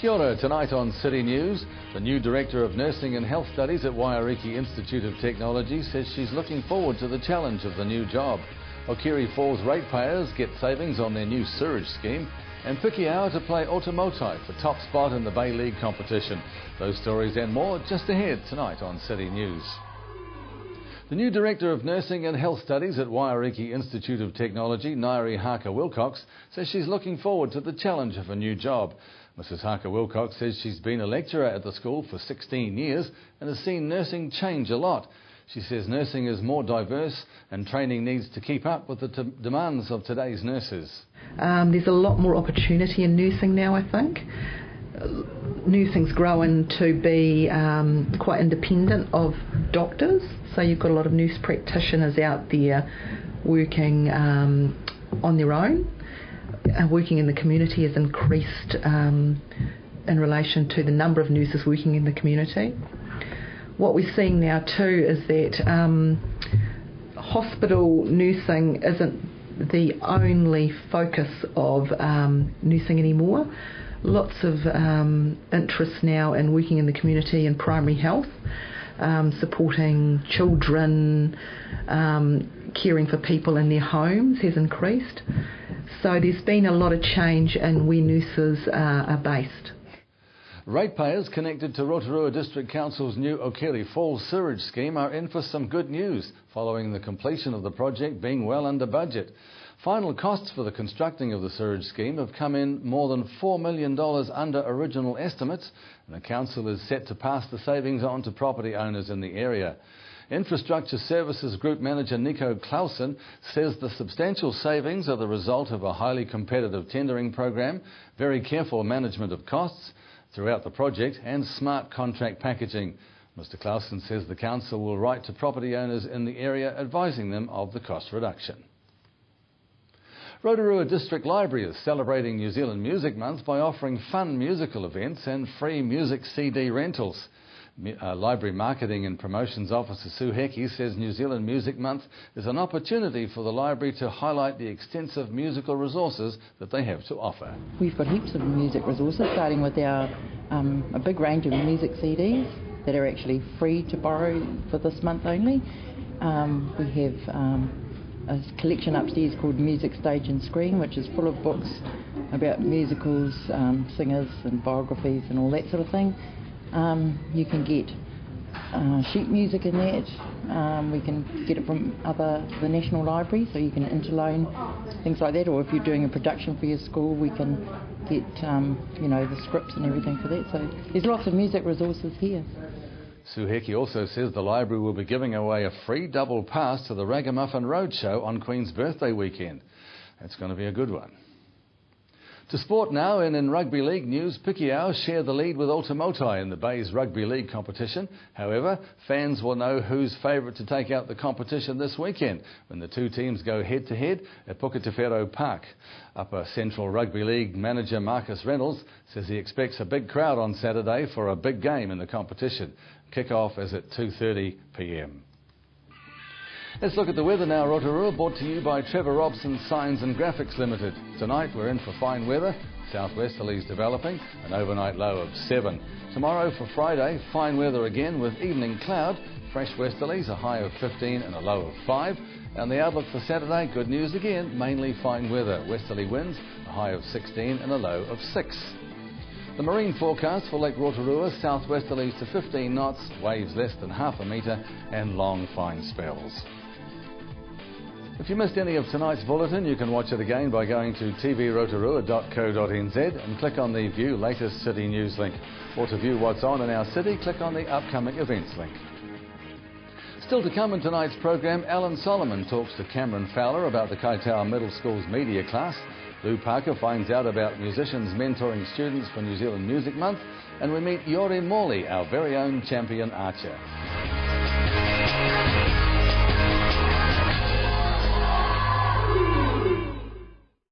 Kia ora. Tonight on City News, the new Director of Nursing and Health Studies at Waiariki Institute of Technology says she's looking forward to the challenge of the new job. Okere Falls ratepayers get savings on their new sewage scheme, and Pikiao to play Otamotai for top spot in the Bay League competition. Those stories and more just ahead tonight on City News. The new Director of Nursing and Health Studies at Waiariki Institute of Technology, Nairi Haka-Wilcox, says she's looking forward to the challenge of a new job. Mrs Haka-Wilcox says she's been a lecturer at the school for 16 years and has seen nursing change a lot. She says nursing is more diverse and training needs to keep up with the demands of today's nurses. There's a lot more opportunity in nursing now, I think. Nursing's grown to be quite independent of doctors, so you've got a lot of nurse practitioners out there working on their own. Working in the community has increased in relation to the number of nurses working in the community. What we're seeing now too is that hospital nursing isn't the only focus of nursing anymore. Lots of interest now in working in the community and primary health, supporting children, caring for people in their homes has increased. So there's been a lot of change in where nurses are based. Ratepayers connected to Rotorua District Council's new Okere Falls sewage scheme are in for some good news following the completion of the project being well under budget. Final costs for the constructing of the sewage scheme have come in more than $4 million under original estimates, and the council is set to pass the savings on to property owners in the area. Infrastructure Services Group Manager Nico Clausen says the substantial savings are the result of a highly competitive tendering program, very careful management of costs throughout the project and smart contract packaging. Mr Clausen says the council will write to property owners in the area advising them of the cost reduction. Rotorua District Library is celebrating New Zealand Music Month by offering fun musical events and free music CD rentals. Library Marketing and Promotions Officer Sue Hecky says New Zealand Music Month is an opportunity for the library to highlight the extensive musical resources that they have to offer. We've got heaps of music resources, starting with our a big range of music CDs that are actually free to borrow for this month only. We have a collection upstairs called Music Stage and Screen, which is full of books about musicals, singers and biographies and all that sort of thing. You can get sheet music in that. We can get it from the National Library, so you can interloan things like that. Or if you're doing a production for your school, we can get the scripts and everything for that. So there's lots of music resources here. Sue Hecky also says the library will be giving away a free double pass to the Ragamuffin Roadshow on Queen's birthday weekend. That's going to be a good one. To sport now, and in rugby league news, Pikiao share the lead with Otamotai in the Bay's rugby league competition. However, fans will know who's favourite to take out the competition this weekend when the two teams go head-to-head at Puketewhero Park. Upper Central Rugby League manager Marcus Reynolds says he expects a big crowd on Saturday for a big game in the competition. Kick-off is at 2:30 p.m. Let's look at the weather now, Rotorua, brought to you by Trevor Robson Signs and Graphics Limited. Tonight we're in for fine weather, southwesterlies developing, an overnight low of 7. Tomorrow for Friday, fine weather again with evening cloud, fresh westerlies, a high of 15 and a low of 5. And the outlook for Saturday, good news again, mainly fine weather, westerly winds, a high of 16 and a low of 6. The marine forecast for Lake Rotorua, southwesterlies to 15 knots, waves less than half a metre and long fine spells. If you missed any of tonight's bulletin, you can watch it again by going to tvrotorua.co.nz and click on the View Latest City News link. Or to view what's on in our city, click on the Upcoming Events link. Still to come in tonight's program, Alan Solomon talks to Cameron Fowler about the Kaitaua Middle School's media class. Lou Parker finds out about musicians mentoring students for New Zealand Music Month. And we meet Yore Morley, our very own champion archer.